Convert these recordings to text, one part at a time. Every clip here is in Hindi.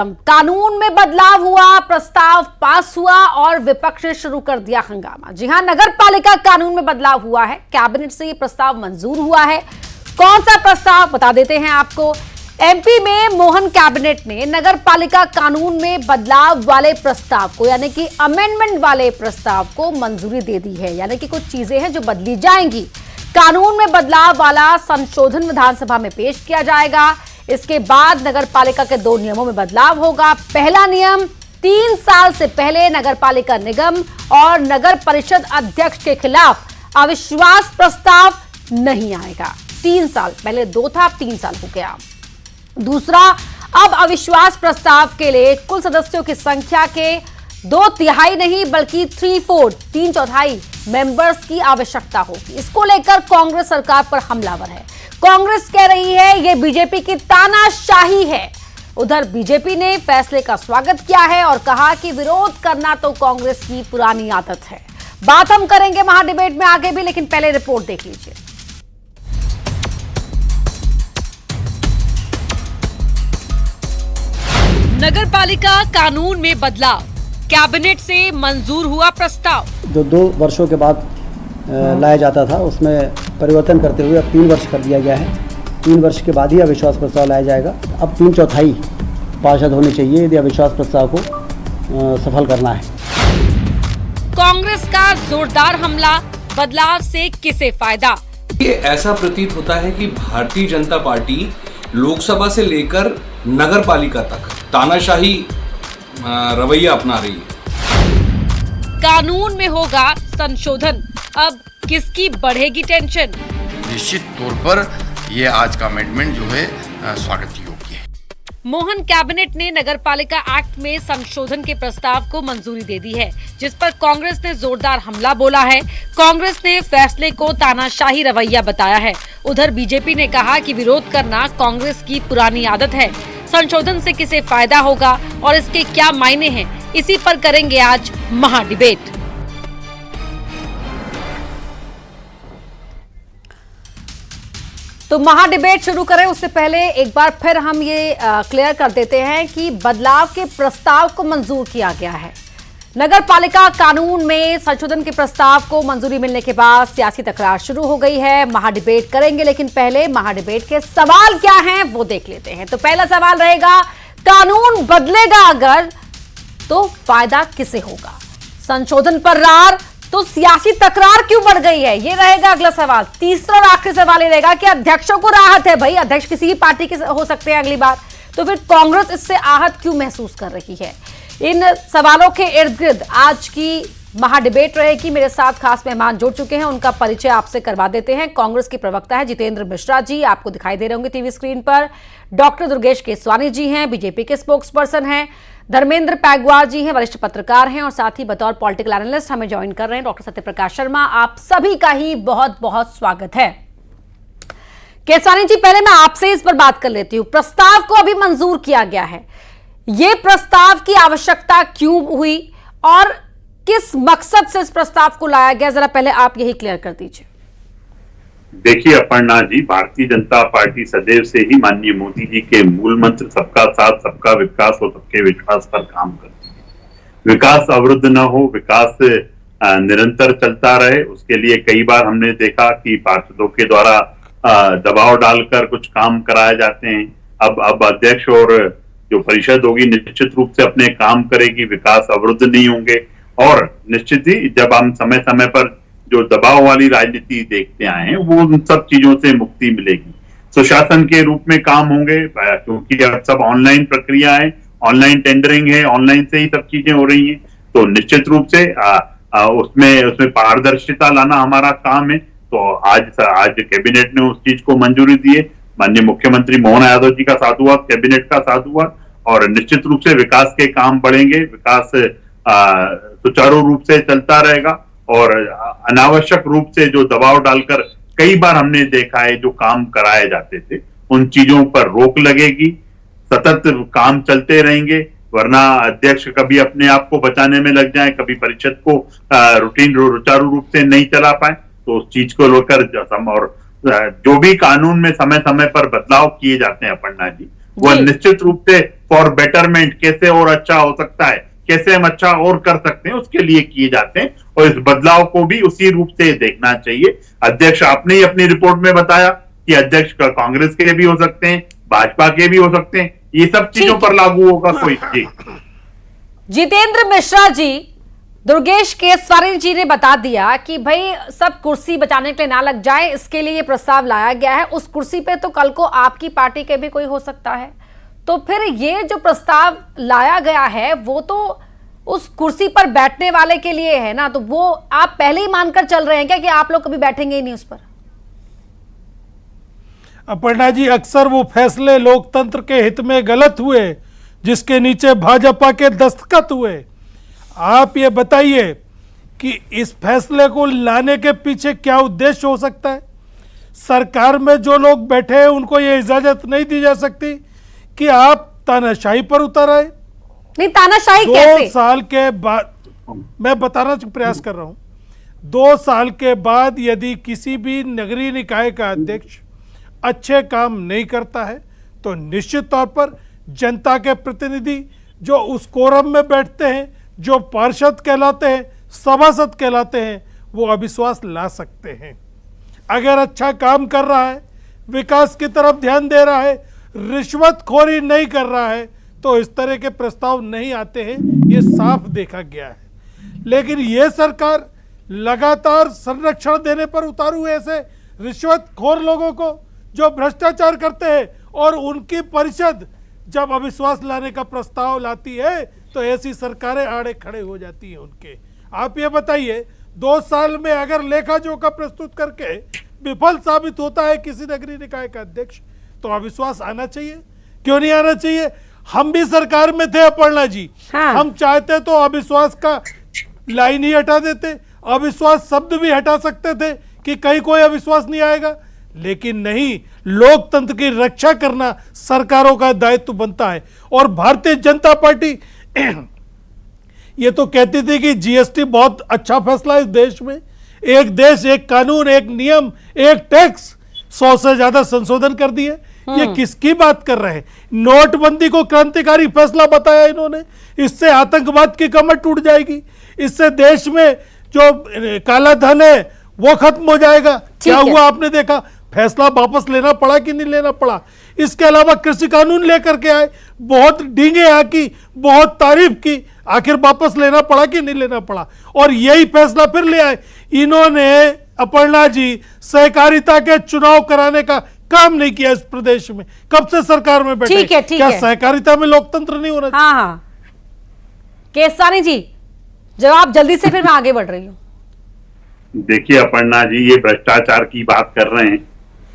कानून में बदलाव हुआ, प्रस्ताव पास हुआ और विपक्ष ने शुरू कर दिया हंगामा। जी हां, नगर पालिका कानून में बदलाव हुआ है, कैबिनेट से ये प्रस्ताव मंजूर हुआ है। कौन सा प्रस्ताव बता देते हैं आपको। एमपी में मोहन कैबिनेट ने नगर पालिका कानून में बदलाव वाले प्रस्ताव को, यानी कि अमेंडमेंट वाले प्रस्ताव को मंजूरी दे दी है। यानी कि कुछ चीजें हैं जो बदली जाएंगी। कानून में बदलाव वाला संशोधन विधानसभा में पेश किया जाएगा। इसके बाद नगर पालिका के 2 नियमों में बदलाव होगा। पहला नियम, 3 साल से पहले नगर पालिका निगम और नगर परिषद अध्यक्ष के खिलाफ अविश्वास प्रस्ताव नहीं आएगा। 3 साल पहले 2 था, अब 3 साल हो गया। दूसरा, अब अविश्वास प्रस्ताव के लिए कुल सदस्यों की संख्या के 2/3 नहीं बल्कि 3/4 मेंबर्स की आवश्यकता होगी। इसको लेकर कांग्रेस सरकार पर हमलावर है। कांग्रेस कह रही है ये बीजेपी की तानाशाही है। उधर बीजेपी ने फैसले का स्वागत किया है और कहा कि विरोध करना तो कांग्रेस की पुरानी आदत है। बात हम करेंगे महाडिबेट में आगे भी, लेकिन पहले रिपोर्ट देख लीजिए। नगर पालिका कानून में बदलाव, कैबिनेट से मंजूर हुआ प्रस्ताव। जो 2 वर्षों के बाद लाया जाता था उसमें परिवर्तन करते हुए अब 3 वर्ष कर दिया गया है। 3 वर्ष के बाद ही अविश्वास प्रस्ताव लाया जाएगा। अब 3/4 पार्षद होने चाहिए यदि अविश्वास प्रस्ताव को सफल करना है। कांग्रेस का जोरदार हमला, बदलाव से किसे फायदा। ये ऐसा प्रतीत होता है कि भारतीय जनता पार्टी लोकसभा से लेकर नगर पालिका तक तानाशाही रवैया अपना रही है। कानून में होगा संशोधन, अब किसकी बढ़ेगी टेंशन। निश्चित तौर पर ये आज का अमेंडमेंट जो है स्वागत योग्य है। मोहन कैबिनेट ने नगरपालिका एक्ट में संशोधन के प्रस्ताव को मंजूरी दे दी है, जिस पर कांग्रेस ने जोरदार हमला बोला है। कांग्रेस ने फैसले को तानाशाही रवैया बताया है। उधर बीजेपी ने कहा कि विरोध करना कांग्रेस की पुरानी आदत है। संशोधन से किसे फायदा होगा और इसके क्या मायने हैं, इसी पर करेंगे आज महाडिबेट। तो महाडिबेट शुरू करें उससे पहले एक बार फिर हम ये क्लियर कर देते हैं कि बदलाव के प्रस्ताव को मंजूर किया गया है। नगर पालिका कानून में संशोधन के प्रस्ताव को मंजूरी मिलने के बाद सियासी तकरार शुरू हो गई है। महाडिबेट करेंगे, लेकिन पहले महाडिबेट के सवाल क्या हैं वो देख लेते हैं। तो पहला सवाल रहेगा, कानून बदलेगा अगर तो फायदा किसे होगा। संशोधन पर रार तो सियासी तकरार क्यों बढ़ गई है, ये रहेगा अगला सवाल। तीसरा और आखिरी सवाल ये रहेगा कि अध्यक्षों को राहत है, भाई अध्यक्ष किसी भी पार्टी के हो सकते हैं अगली बार, तो फिर कांग्रेस इससे आहत क्यों महसूस कर रही है। इन सवालों के इर्द गिर्द आज की महाडिबेट रहेगी। मेरे साथ खास मेहमान जुड़ चुके हैं, उनका परिचय आपसे करवा देते हैं। कांग्रेस की प्रवक्ता है जितेंद्र मिश्रा जी, आपको दिखाई दे रहे होंगे टीवी स्क्रीन पर। डॉक्टर दुर्गेश केसवानी जी हैं, बीजेपी के स्पोक्स पर्सन हैं। धर्मेंद्र पैगवार जी हैं, वरिष्ठ पत्रकार हैं और साथ ही बतौर पॉलिटिकल एनालिस्ट हमें ज्वाइन कर रहे हैं डॉक्टर सत्यप्रकाश शर्मा। आप सभी का ही बहुत बहुत स्वागत है। केसवानी जी, पहले मैं आपसे इस पर बात कर लेती हूं। प्रस्ताव को अभी मंजूर किया गया है, ये प्रस्ताव की आवश्यकता क्यों हुई और किस मकसद से इस प्रस्ताव को लाया गया, जरा पहले आप यही क्लियर कर दीजिए। देखिए अपर्णा जी, भारतीय जनता पार्टी सदैव से ही माननीय मोदी जी के मूल मंत्र सबका साथ, सबका विकास और सबके विश्वास पर काम करती है। विकास अवरुद्ध न हो, विकास निरंतर चलता रहे, उसके लिए कई बार हमने देखा कि पार्षदों के द्वारा दबाव डालकर कुछ काम कराए जाते हैं। अब अध्यक्ष और जो परिषद होगी निश्चित रूप से अपने काम करेगी, विकास अवरुद्ध नहीं होंगे और निश्चित ही जब हम समय समय पर जो दबाव वाली राजनीति देखते आए हैं वो उन सब चीजों से मुक्ति मिलेगी। सुशासन के रूप में काम होंगे, क्योंकि अब सब ऑनलाइन प्रक्रिया है, ऑनलाइन टेंडरिंग है, ऑनलाइन से ही सब चीजें हो रही हैं, तो निश्चित रूप से उसमें पारदर्शिता लाना हमारा काम है। तो आज कैबिनेट ने उस चीज को मंजूरी दी है। माननीय मुख्यमंत्री मोहन यादव जी का साधुवाद, कैबिनेट का साधुवाद, और निश्चित रूप से विकास के काम बढ़ेंगे, विकास सुचारू रूप से चलता रहेगा और अनावश्यक रूप से जो दबाव डालकर कई बार हमने देखा है जो काम कराए जाते थे उन चीजों पर रोक लगेगी। सतत काम चलते रहेंगे, वरना अध्यक्ष कभी अपने आप को बचाने में लग जाए, कभी परिषद को रूटीन सुचारू रूप से नहीं चला पाए, तो उस चीज को लेकर और जो भी कानून में समय समय पर बदलाव किए जाते हैं अपर्णा जी, वह जी। निश्चित रूप से फॉर बेटरमेंट कैसे और अच्छा हो सकता है, कैसे हम अच्छा और कर सकते हैं, उसके लिए किए जाते हैं और इस बदलाव को भी उसी रूप से देखना चाहिए। अध्यक्ष आपने ही अपनी रिपोर्ट में बताया कि अध्यक्ष कांग्रेस के भी हो सकते हैं, भाजपा के भी हो सकते हैं, ये सब चीजों पर लागू होगा कोई। जी जितेंद्र मिश्रा जी, दुर्गेश केसवानी जी ने बता दिया कि भाई सब कुर्सी बचाने के लिए ना लग जाए, इसके लिए ये प्रस्ताव लाया गया है। उस कुर्सी पे तो कल को आपकी पार्टी के भी कोई हो सकता है, तो फिर ये जो प्रस्ताव लाया गया है वो तो उस कुर्सी पर बैठने वाले के लिए है ना, तो वो आप पहले ही मानकर चल रहे हैं क्या कि आप लोग कभी बैठेंगे ही नहीं उस पर? अपर्णा जी, अक्सर वो फैसले लोकतंत्र के हित में गलत हुए जिसके नीचे भाजपा के दस्तखत हुए। आप ये बताइए कि इस फैसले को लाने के पीछे क्या उद्देश्य हो सकता है? सरकार में जो लोग बैठे हैं उनको ये इजाजत नहीं दी जा सकती कि आप तानाशाही पर उतर आए? नहीं, तानाशाही 2 कैसे? साल के बाद, मैं बताना प्रयास कर रहा हूं, 2 साल के बाद यदि किसी भी नगरीय निकाय का अध्यक्ष अच्छे काम नहीं करता है तो निश्चित तौर पर जनता के प्रतिनिधि जो उस कोरम में बैठते हैं, जो पार्षद कहलाते हैं, सभासद कहलाते हैं, वो अविश्वास ला सकते हैं। अगर अच्छा काम कर रहा है, विकास की तरफ ध्यान दे रहा है, रिश्वतखोरी नहीं कर रहा है, तो इस तरह के प्रस्ताव नहीं आते हैं, ये साफ देखा गया है। लेकिन ये सरकार लगातार संरक्षण देने पर उतारू है ऐसे रिश्वतखोर लोगों को जो भ्रष्टाचार करते हैं, और उनकी परिषद जब अविश्वास लाने का प्रस्ताव लाती है तो ऐसी सरकारें आड़े खड़े हो जाती हैं उनके। आप ये बताइए, 2 साल में अगर लेखा जोखा प्रस्तुत करके विफल साबित होता है किसी नगरीय निकाय का अध्यक्ष, तो अविश्वास आना चाहिए। क्यों नहीं आना चाहिए? हम भी सरकार में थे अपर्णा जी। हाँ। हम चाहते तो अविश्वास का लाइन ही हटा देते, अविश्वास शब्द भी हटा सकते थे कि कहीं कोई अविश्वास नहीं आएगा, लेकिन नहीं, लोकतंत्र की रक्षा करना सरकारों का दायित्व बनता है। और भारतीय जनता पार्टी ये तो कहती थी कि जीएसटी बहुत अच्छा फैसला है इस देश में, एक देश एक कानून एक नियम एक टैक्स, 100 से ज्यादा संशोधन कर दिए। ये किसकी बात कर रहे हैं? नोटबंदी को क्रांतिकारी फैसला बताया इन्होंने, इससे आतंकवाद की कमर टूट जाएगी, इससे देश में जो काला धन है वो खत्म हो जाएगा। क्या हुआ आपने देखा? फैसला वापस लेना पड़ा कि नहीं लेना पड़ा। इसके अलावा कृषि कानून लेकर के आए, बहुत डींगे आकी, बहुत तारीफ की, आखिर वापस लेना पड़ा कि नहीं लेना पड़ा, और यही फैसला फिर ले आए। इन्होंने अपर्णा जी सहकारिता के चुनाव कराने का काम नहीं किया इस प्रदेश में। कब से सरकार में बैठे? ठीक है, ठीक क्या है। सहकारिता में लोकतंत्र नहीं होना चाहिए? हाँ हाँ, केसवानी जी जवाब जल्दी से, फिर मैं आगे बढ़ रही हूँ। देखिए अपर्णा जी, ये भ्रष्टाचार की बात कर रहे हैं,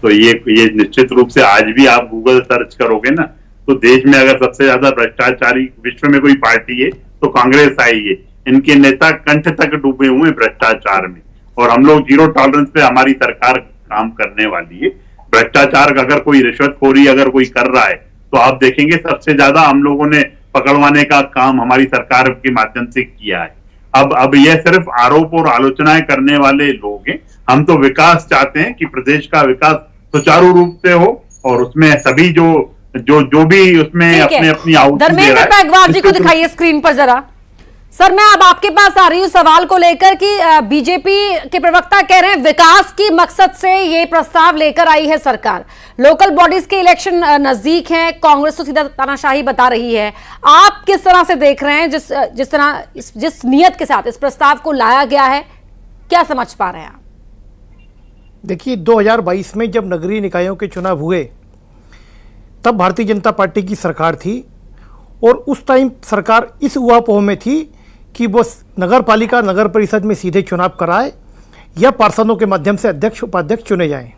तो ये निश्चित रूप से आज भी आप गूगल सर्च करोगे ना, तो देश में अगर सबसे ज्यादा भ्रष्टाचारी विश्व में कोई पार्टी है तो कांग्रेस आई है। इनके नेता कंठ तक डूबे हुए भ्रष्टाचार में, और हम लोग 0 टॉलरेंस पे हमारी सरकार काम करने वाली है। भ्रष्टाचार अगर कोई रिश्वतखोरी अगर कोई कर रहा है तो आप देखेंगे सबसे ज्यादा हम लोगों ने पकड़वाने का काम हमारी सरकार के माध्यम से किया है। अब यह सिर्फ आरोप और आलोचनाएं करने वाले लोग हैं। हम तो विकास चाहते हैं कि प्रदेश का विकास सुचारू रूप से हो, और उसमें सभी जो भी उसमें अपनी आउट धर्मेंद्र पागवार जी को दिखाइए स्क्रीन पर जरा। सर, मैं अब आपके पास आ रही हूं सवाल को लेकर कि बीजेपी के प्रवक्ता कह रहे हैं विकास की मकसद से ये प्रस्ताव लेकर आई है सरकार। लोकल बॉडीज के इलेक्शन नजदीक हैं, कांग्रेस तो सीधा तानाशाही बता रही है। आप किस तरह से देख रहे हैं जिस नियत के साथ इस प्रस्ताव को लाया गया है, क्या समझ पा रहे हैं आप? देखिए, 2022 में जब नगरीय निकायों के चुनाव हुए तब भारतीय जनता पार्टी की सरकार थी, और उस टाइम सरकार इस ऊहापोह में थी कि वो नगर पालिका नगर परिषद में सीधे चुनाव कराए या पार्षदों के माध्यम से अध्यक्ष उपाध्यक्ष चुने जाएं।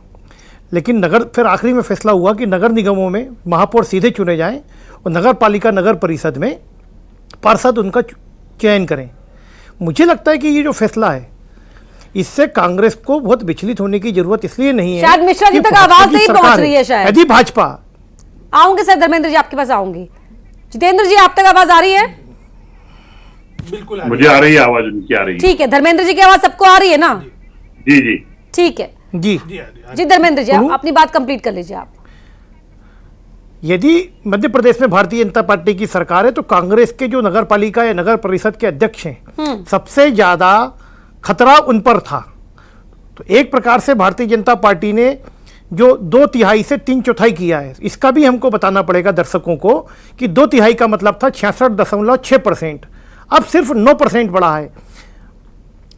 लेकिन फिर आखिरी में फैसला हुआ कि नगर निगमों में महापौर सीधे चुने जाएं और नगर पालिका नगर परिषद में पार्षद उनका चयन करें। मुझे लगता है कि ये जो फैसला है इससे कांग्रेस को बहुत विचलित होने की जरूरत इसलिए नहीं है। शायद मिश्रा जी तक आवाज नहीं पहुंच रही है शायद। यदि भाजपा, आऊंगे सर, धर्मेंद्र जी आपके पास आऊंगी। जितेंद्र जी आप तक आवाज आ रही है? बिल्कुल मुझे आ रही है आवाज, उनकी आ रही है। ठीक है, धर्मेंद्र जी की आवाज सबको आ रही है ना? जी जी ठीक है जी जी, धर्मेंद्र जी आप अपनी बात कंप्लीट कर लीजिए आप। यदि मध्य प्रदेश में भारतीय जनता पार्टी की सरकार है तो कांग्रेस के जो नगर पालिका या नगर परिषद के अध्यक्ष हैं सबसे ज्यादा खतरा उन पर था। तो एक प्रकार से भारतीय जनता पार्टी ने जो 2/3 से 3/4 किया है, इसका भी हमको बताना पड़ेगा दर्शकों को कि 2/3 का मतलब था 66.6%, अब सिर्फ 9% बढ़ा है।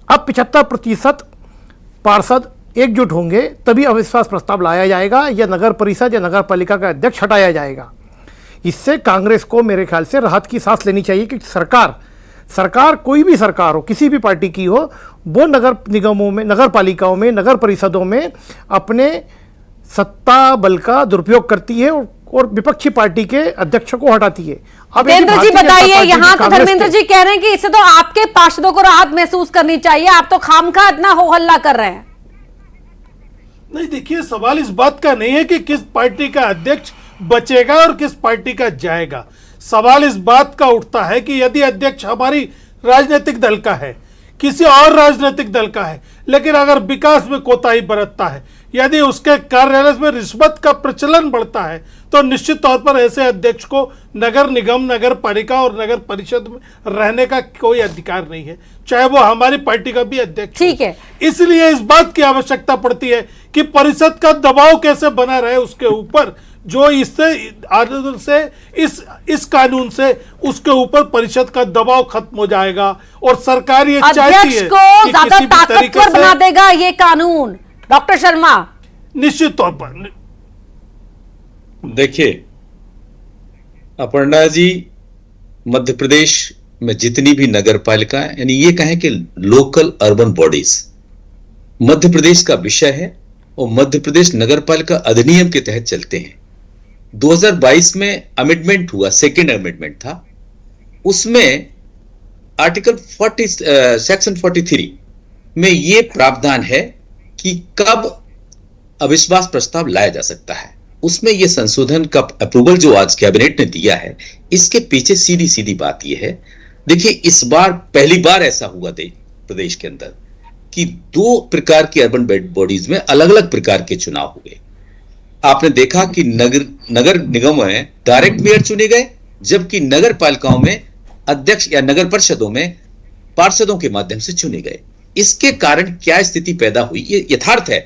अब 75% पार्षद एकजुट होंगे तभी अविश्वास प्रस्ताव लाया जाएगा या नगर परिषद या नगर पालिका का अध्यक्ष हटाया जाएगा। इससे कांग्रेस को मेरे ख्याल से राहत की सांस लेनी चाहिए कि सरकार कोई भी सरकार हो, किसी भी पार्टी की हो, वो नगर निगमों में, नगर पालिकाओं में, नगर परिषदों में अपने सत्ता बल का दुरुपयोग करती है और विपक्षी पार्टी के अध्यक्ष को हटाती है। अब धर्मेंद्र जी बताइए, यहाँ तो धर्मेंद्र जी कह रहे हैं कि इससे तो आपके पार्षदों को राहत महसूस करनी चाहिए, आप तो खामखा इतना हो हल्ला कर रहे हैं। नहीं, देखिए सवाल इस बात का नहीं है कि किस पार्टी का अध्यक्ष बचेगा और किस पार्टी का जाएगा। सवाल इस बात का उठता है कि यदि अध्यक्ष हमारी राजनीतिक दल का है, किसी और राजनीतिक दल का है, लेकिन अगर विकास में कोताही बरतता है, यदि उसके कार्यालय में रिश्वत का प्रचलन बढ़ता है, तो निश्चित तौर पर ऐसे अध्यक्ष को नगर निगम, नगर पालिका और नगर परिषद में रहने का कोई अधिकार नहीं है, चाहे वो हमारी पार्टी का भी अध्यक्ष। ठीक है, इसलिए इस बात की आवश्यकता पड़ती है कि परिषद का दबाव कैसे बना रहे उसके ऊपर, जो इससे इस कानून से उसके ऊपर परिषद का दबाव खत्म हो जाएगा और सरकार ये चाहती है को ज्यादा ताकतवर बना देगा ये कानून। डॉक्टर शर्मा, निश्चित तौर पर देखिए अपर्णा जी, मध्य प्रदेश में जितनी भी नगर पालिका, यानी ये कहें कि local urban bodies Madhya Pradesh का विषय है और मध्य प्रदेश नगर पालिका अधिनियम के तहत चलते हैं। 2022 में अमेंडमेंट हुआ, सेकेंड अमेंडमेंट था, उसमें आर्टिकल 40 सेक्शन 43 में यह प्रावधान है कि कब अविश्वास प्रस्ताव लाया जा सकता है। उसमें यह संशोधन का अप्रूवल जो आज कैबिनेट ने दिया है, इसके पीछे सीधी सीधी बात यह है, देखिए इस बार पहली बार ऐसा हुआ प्रदेश के अंदर कि 2 प्रकार की अर्बन बॉडीज में अलग अलग प्रकार के चुनाव हुए। आपने देखा कि नगर निगमों में डायरेक्ट मेयर चुने गए, जबकि नगर पालिकाओं में अध्यक्ष या नगर परिषदों में पार्षदों के माध्यम से चुने गए। इसके कारण क्या स्थिति पैदा हुई? ये यथार्थ है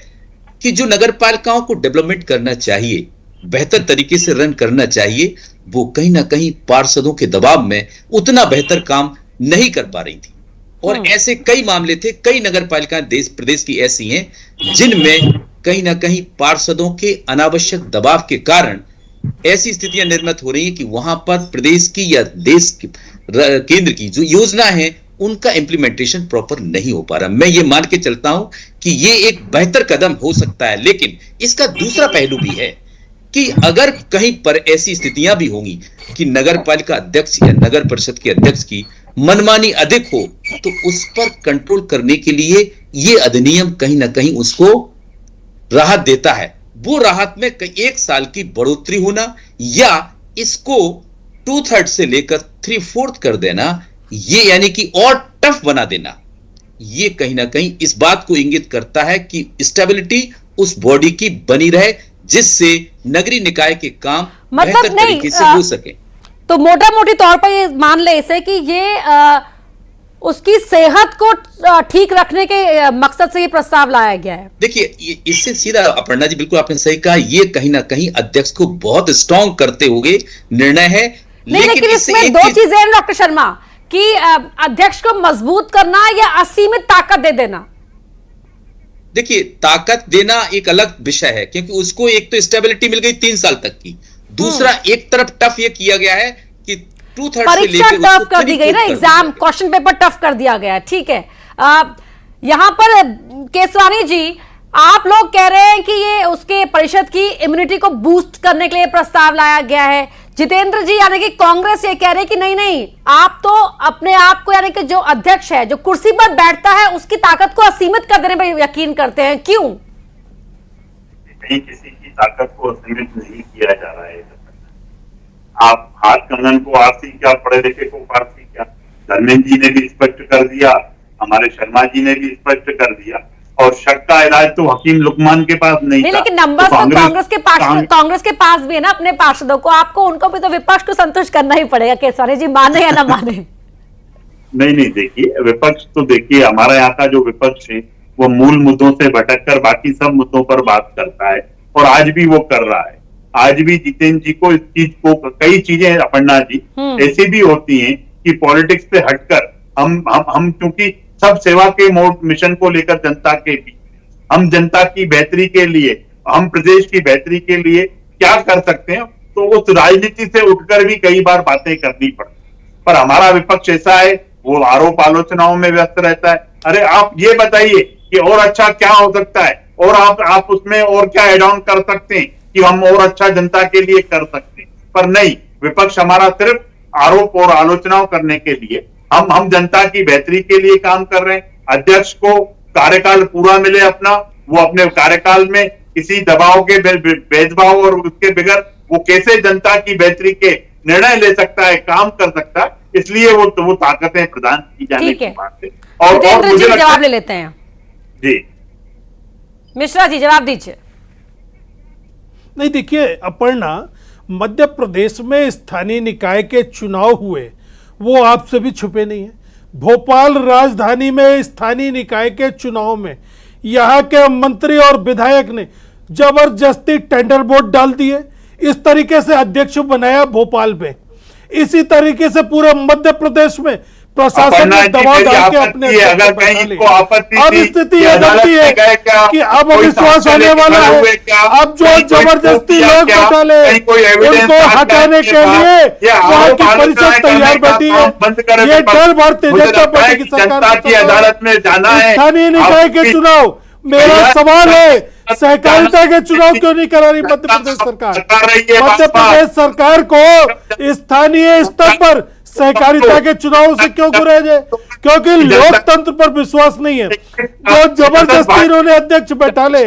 कि जो नगर पालिकाओं को डेवलपमेंट करना चाहिए, बेहतर तरीके से रन करना चाहिए, वो कहीं ना कहीं पार्षदों के दबाव में उतना बेहतर काम नहीं कर पा रही थी। और ऐसे कई मामले थे, कई नगर पालिकाएं देश प्रदेश की ऐसी हैं जिनमें कहीं ना कहीं पार्षदों के अनावश्यक दबाव के कारण ऐसी स्थितियां निर्मित हो रही हैं कि वहां पर प्रदेश की या देश की केंद्र की जो योजना है उनका इंप्लीमेंटेशन प्रॉपर नहीं हो पा रहा। मैं ये मान के चलता हूं कि ये एक बेहतर कदम हो सकता है, लेकिन इसका दूसरा पहलू भी है कि अगर कहीं पर ऐसी स्थितियां भी होंगी कि नगर पालिका अध्यक्ष या नगर परिषद के अध्यक्ष की मनमानी अधिक हो, तो उस पर कंट्रोल करने के लिए ये अधिनियम कहीं ना कहीं उसको राहत देता है। वो राहत में 1 साल की बढ़ोतरी होना या इसको 2/3 से लेकर 3/4 कर देना, ये यानी कि और टफ बना देना, ये कहीं ना कहीं इस बात को इंगित करता है कि स्टेबिलिटी उस बॉडी की बनी रहे, जिससे नगरीय निकाय के काम बेहतर तरीके से हो सके। तो मोटा मोटी तौर पर ये मान ले इसे कि ये उसकी सेहत को ठीक रखने के मकसद से ये प्रस्ताव लाया गया है। देखिए इससे सीधा अपर्णा जी, बिल्कुल आपने सही कहा, ये कहीं ना कहीं अध्यक्ष को बहुत स्ट्रांग करते हुए निर्णय है। लेकिन इसमें 2 चीजें हैं डॉक्टर शर्मा, कि अध्यक्ष को मजबूत करना या असीमित ताकत दे देना। देखिए ताकत देना एक अलग विषय है, क्योंकि उसको एक तो स्टेबिलिटी मिल गई 3 साल तक की, दूसरा एक तरफ टफ ये किया गया है कि 2/3 परीक्षा टफ कर दी गई ना, एग्जाम क्वेश्चन पेपर टफ कर दिया गया है। ठीक है, यहां पर केसवानी जी, आप लोग कह रहे हैं कि ये उसके परिषद की इम्यूनिटी को बूस्ट करने के लिए प्रस्ताव लाया गया है। जितेंद्र जी यानी कि कांग्रेस ये कह रहे हैं कि नहीं, आप तो अपने आप को यानी कि जो अध्यक्ष है, जो कुर्सी पर बैठता है, उसकी ताकत को असीमित कर देने पर यकीन करते हैं। क्यों? कहीं किसी की ताकत को असीमित नहीं किया जा रहा है। आप हाथ कंगन को आरसी क्या, पढ़े लिखे को पारसी क्या, धर्मेंद्र जी ने भी स्पष्ट कर दिया, हमारे शर्मा जी ने भी स्पष्ट कर दिया, और शक का इलाज तो हकीम लुकमान के पास नहीं था। लेकिन नंबर तो कांग्रेस के पास भी है ना अपने पार्षदों को, आपको उनको भी तो विपक्ष को संतुष्ट करना ही पड़ेगा केसवानी जी, माने या ना माने। नहीं देखिए, विपक्ष तो देखिए हमारा यहाँ का जो विपक्ष है वो मूल मुद्दों से भटककर बाकी सब मुद्दों पर बात करता है, और आज भी वो कर रहा है। आज भी जितेंद्र जी को इस चीज को, कई चीजें अपर्णा जी ऐसी भी होती हैं कि पॉलिटिक्स से हटकर हम क्योंकि सब सेवा के मिशन को लेकर जनता के बीच, हम जनता की बेहतरी के लिए, हम प्रदेश की बेहतरी के लिए क्या कर सकते हैं, तो उस राजनीति से उठकर भी कई बार बातें करनी पड़ती। पर हमारा विपक्ष ऐसा है, वो आरोप आलोचनाओं में व्यस्त रहता है। अरे आप ये बताइए कि और अच्छा क्या हो सकता है, और आप उसमें और क्या एड ऑन कर सकते हैं कि हम और अच्छा जनता के लिए कर सकते हैं। पर नहीं, विपक्ष हमारा सिर्फ आरोप और आलोचनाओं करने के लिए, हम जनता की बेहतरी के लिए काम कर रहे हैं। अध्यक्ष को कार्यकाल पूरा मिले अपना, वो अपने कार्यकाल में किसी दबाव के भेदभाव और उसके बगैर वो कैसे जनता की बेहतरी के निर्णय ले सकता है, काम कर सकता है, इसलिए वो ताकतें प्रदान की जाने की बात है। और मुझे जवाब ले लेते हैं जी, मिश्रा जी जवाब दीजिए। नहीं देखिए अपर्णा, मध्य प्रदेश में स्थानीय निकाय के चुनाव हुए, वो आपसे भी छुपे नहीं है। भोपाल राजधानी में स्थानीय निकाय के चुनाव में यहाँ के मंत्री और विधायक ने जबरदस्ती टेंडर बोर्ड डाल दिए, इस तरीके से अध्यक्ष बनाया भोपाल में। इसी तरीके से पूरे मध्य प्रदेश में प्रशासन ने दबाव डाल के अपने अगर कहीं इनको आपत्ति अब स्थिति ये बनती है कि अब अविश्वास होने वाला है। अब जो जबरदस्ती लोग बैठाले उनको हटाने के लिए वहाँ की परिषद तैयार बैठी है। ये डर भारतीय जनता पार्टी की सरकार की अदालत में जाना है। स्थानीय निकाय के चुनाव, मेरा सवाल है सहकारिता के चुनाव क्यों नहीं करा रही मध्य प्रदेश सरकार? मध्य प्रदेश सरकार को स्थानीय स्तर पर सहकारिता के चुनावों से क्यों गुरेज है? क्योंकि लोकतंत्र पर विश्वास नहीं है। जो जबरदस्ती इन्होंने अध्यक्ष बैठा ले,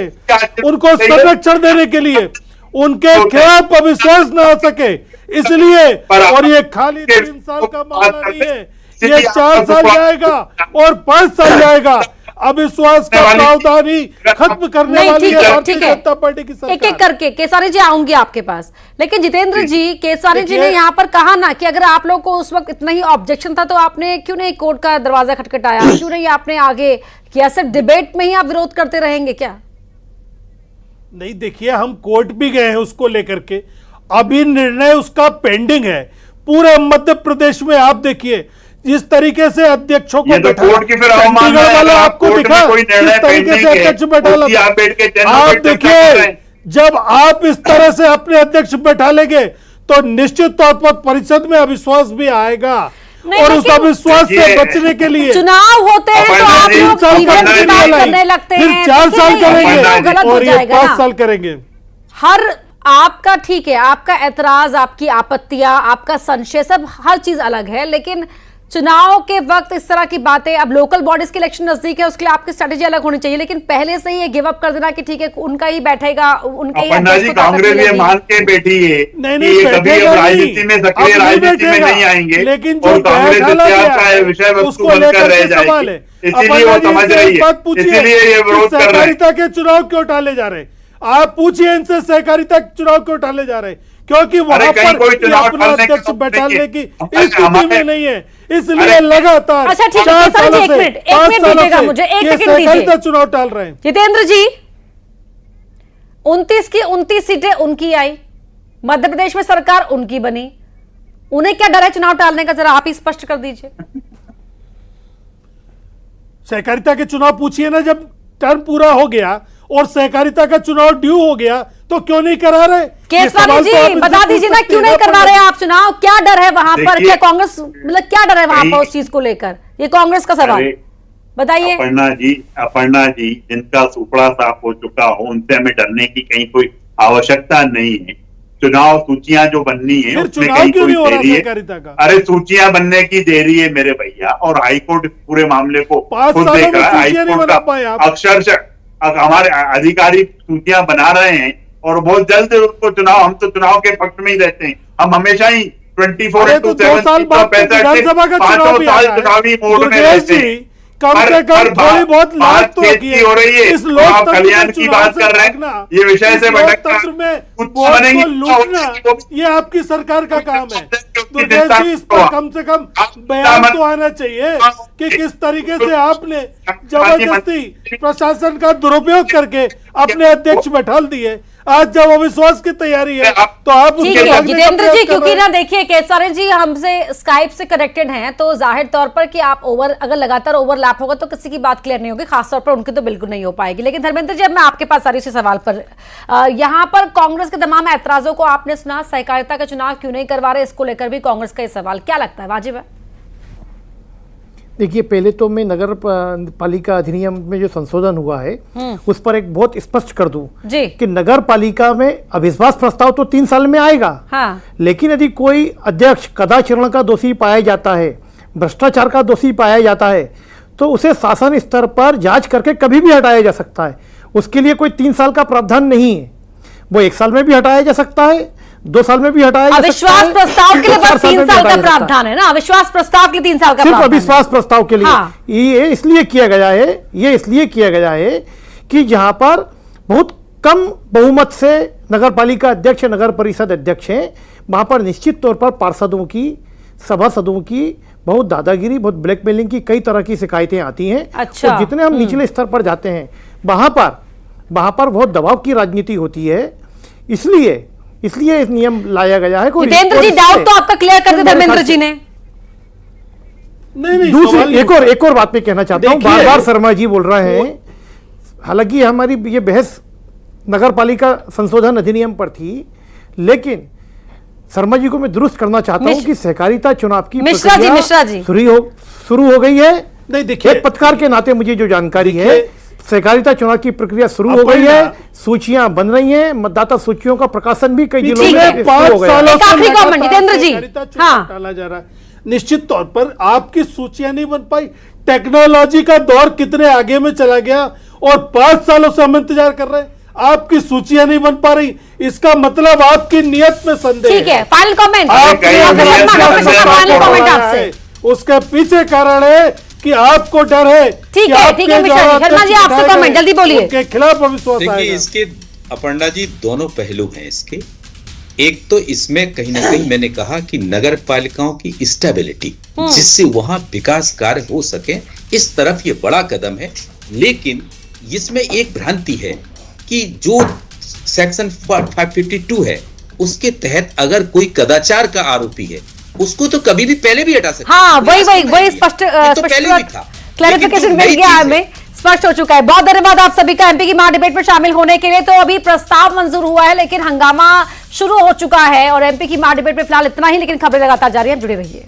उनको संरक्षण देने के लिए उनके खिलाफ अविश्वास न आ सके, इसलिए। और ये खाली 3 साल का मामला नहीं है, ये 4 साल जाएगा और 5 साल जाएगा। अविश्वास का प्रावधान ही खत्म करने वाली है भारतीय जनता पार्टी की सरकार। एक करके केसवानी जी आऊंगी आपके पास, लेकिन जितेंद्र जी, केसवानी जी ने यहाँ पर कहा ना कि अगर आप लोग को उस वक्त इतना ही ऑब्जेक्शन था तो आपने क्यों नहीं कोर्ट का दरवाजा खटखटाया, क्यों नहीं आपने आगे किया? सिर्फ डिबेट में ही आप विरोध करते रहेंगे क्या? नहीं देखिए, हम कोर्ट भी गए हैं उसको लेकर के, अभी निर्णय उसका पेंडिंग है। पूरे मध्य प्रदेश में आप देखिए जिस तरीके से अध्यक्षों को चंडीगढ़ वाला आपको दिखा, किस तरीके से अध्यक्ष बैठा। आप देखिए, जब आप इस तरह से अपने अध्यक्ष बैठा लेंगे तो निश्चित तौर पर परिषद में अविश्वास भी आएगा, और उस अविश्वास से बचने के लिए चुनाव होते हैं तो आप 3 साल करने लगते हैं, फिर 4 साल करेंगे और ये 5 साल करेंगे। हर आपका ठीक है, आपका ऐतराज, आपकी आपत्तियां, आपका संशय, सब हर चीज अलग है, लेकिन चुनाव के वक्त इस तरह की बातें, अब लोकल बॉडीज के इलेक्शन नजदीक है, उसके लिए आपकी स्ट्रेटेजी अलग होनी चाहिए, लेकिन पहले से ही ये गिव अप कर देना कि ठीक है उनका ही बैठेगा, उनके ही कांग्रेस ये मान के बैठी है कि कभी राजनीति में सक्रिय राजनीति में नहीं आएंगे, लेकिन और कांग्रेस इतिहास का विषय वस्तु बनकर रह जाएगी, इसीलिए वो समझ रही है, इसीलिए ये विरोध कर रहे हैं। सहकारिता के चुनाव क्यों टाले जा रहे हैं? आप पूछिए इनसे, सहकारिता के चुनाव क्यों टाले जा रहे हैं? क्योंकि वहां पर अपना अध्यक्ष बैठाने की स्थिति में नहीं है, इसलिए लगातार। अच्छा ठीक है, एक मिनट दीजिएगा मुझे, एक सेकंड दीजिए। चुनाव टाल रहे हैं जितेंद्र जी। 29 की 29 सीटें उनकी आई, मध्य प्रदेश में सरकार उनकी बनी, उन्हें क्या डर है चुनाव टालने का? जरा आप ही स्पष्ट कर दीजिए। सहकारिता के चुनाव पूछिए ना, जब टर्म पूरा हो गया और सहकारिता का चुनाव ड्यू हो गया तो क्यों नहीं करा रहे? केसवानी जी बता दीजिए ना, क्यों नहीं करवा रहे आप चुनाव? क्या डर है वहां पर? क्या कांग्रेस, मतलब क्या डर है वहां पर उस चीज को लेकर? ये कांग्रेस का सवाल बताइए। अपर्णा जी जिनका सुपड़ा साफ हो चुका हो, उनसे हमें डरने की कहीं कोई आवश्यकता नहीं है। चुनाव सूचियां जो बननी है उसमें कहीं कोई देरी है? अरे सूचियां बनने की देरी है मेरे भैया, और हाईकोर्ट पूरे मामले को खुद देख रहा है। हाईकोर्ट का अक्षरशः हमारे अधिकारी सूचियां बना रहे हैं और बहुत जल्द उसको चुनाव, हम तो चुनाव के पक्ष में ही रहते हैं, हम हमेशा ही 24/7 विधानसभा का चुनाव भी चुनावी मोड में रहते हैं। कम से कम थोड़ी बहुत लाज तो रखिए। हो रही है, इस आप लोकतंत्र कल्याण में की चुनाव बात से कर रहे भागना, हैं, ये विषय इस से भटकना, लोकतंत्र में कुछ वोट बनेंगे को लूटना, ये आपकी सरकार का काम है। दुर्गेश जी, इस पर कम से कम बयान तो आना चाहिए कि किस तरीके से आपने जबरदस्ती प्रशासन का दुरुपयोग करके अपने अध्यक्ष बैठा दिए। आज जब अविश्वास की तैयारी है तो आप ठीक है जितेंद्र जी, क्योंकि ना देखिए केसरी जी हमसे स्काइप से कनेक्टेड हैं, तो जाहिर तौर पर कि आप अगर लगातार ओवरलैप होगा तो किसी की बात क्लियर नहीं होगी, खासतौर पर उनकी तो बिल्कुल नहीं हो पाएगी। लेकिन धर्मेंद्र जी, अब मैं आपके पास सारी सवाल पर यहाँ पर कांग्रेस के तमाम ऐतराजों को आपने सुना, सहकारिता का चुनाव क्यों नहीं करवा रहे, इसको लेकर भी कांग्रेस का ये सवाल, क्या लगता है वाजिब है? देखिए, पहले तो मैं नगर पालिका अधिनियम में जो संशोधन हुआ है उस पर एक बहुत स्पष्ट कर दूं कि नगर पालिका में अविश्वास प्रस्ताव तो 3 साल में आएगा। हाँ। लेकिन यदि कोई अध्यक्ष कदाचरण का दोषी पाया जाता है, भ्रष्टाचार का दोषी पाया जाता है, तो उसे शासन स्तर पर जांच करके कभी भी हटाया जा सकता है। उसके लिए कोई 3 साल का प्रावधान नहीं है, वो 1 साल में भी हटाया जा सकता है, 2 साल में भी हटाया जा सकता है। अविश्वास प्रस्ताव के लिए बस 3 साल का प्रावधान है ना, अविश्वास प्रस्ताव के 3 साल का सिर्फ अविश्वास प्रस्ताव के लिए। हाँ। ये इसलिए किया गया है कि जहां पर बहुत कम बहुमत से नगर पालिका अध्यक्ष, नगर परिषद अध्यक्ष हैं, वहां पर निश्चित तौर पर पार्षदों की, सभासदों की बहुत दादागिरी, बहुत ब्लैकमेलिंग की कई तरह की शिकायतें आती हैं। अच्छा। और जितने हम निचले स्तर पर जाते हैं वहां पर बहुत दबाव की राजनीति होती है। इसलिए इस नियम लाया गया है। जितेंद्र जी, डाउट तो आपका क्लियर कर दिया धर्मेंद्र जी ने। नहीं, दूसरी एक और बात मैं कहना चाहता हूं, बार-बार शर्मा जी बोल रहे हैं, हालांकि हमारी ये बहस नगर पालिका संशोधन अधिनियम पर थी, लेकिन शर्मा जी को मैं दुरुस्त करना चाहता हूं कि सहकारिता चुनाव की मिश्रा जी शुरू हो गई है। नहीं, देखिए, एक पत्रकार के नाते मुझे जो जानकारी है, सहकारिता चुनाव की प्रक्रिया शुरू हो गई है, सूचियां बन रही हैं, मतदाता सूचियों का प्रकाशन भी कई जिलों में 5 सालों से जितेंद्र जी डाला जा रहा है। निश्चित तौर पर आपकी सूचियां नहीं बन पाई, टेक्नोलॉजी का दौर कितने आगे में चला गया और 5 सालों से हम इंतजार कर रहे हैं, आपकी सूचियां नहीं बन पा रही, इसका मतलब आपकी नियत में संदेह है। ठीक है, फाइनल कमेंट आपसे, उसके पीछे कारण है कि आपको डर है। ठीक है शर्मा जी, आपसे कमेंट जल्दी बोलिए। उनके खिलाफ अविश्वास आएगा। देखिए, इसके अपर्णा जी दोनों पहलू हैं इसके। एक तो इसमें कहीं ना कहीं मैंने कहा कि नगर पालिकाओं की स्टेबिलिटी, जिससे वहां विकास कार्य हो सके, इस तरफ ये बड़ा कदम है। लेकिन इसमें एक भ्रांति है कि जो सेक्शन 552 है उसके तहत अगर कोई कदाचार का आरोपी है उसको तो कभी भी पहले भी हटा सकते। हाँ, वही स्पष्ट क्लैरिफिकेशन मिल गया हमें, स्पष्ट हो चुका है। बहुत धन्यवाद आप सभी का एमपी की महा डिबेट में शामिल होने के लिए। तो अभी प्रस्ताव मंजूर हुआ है लेकिन हंगामा शुरू हो चुका है और एमपी की महा डिबेट में फिलहाल इतना ही, लेकिन खबरें लगातार जारी हैं, जुड़े रहिए।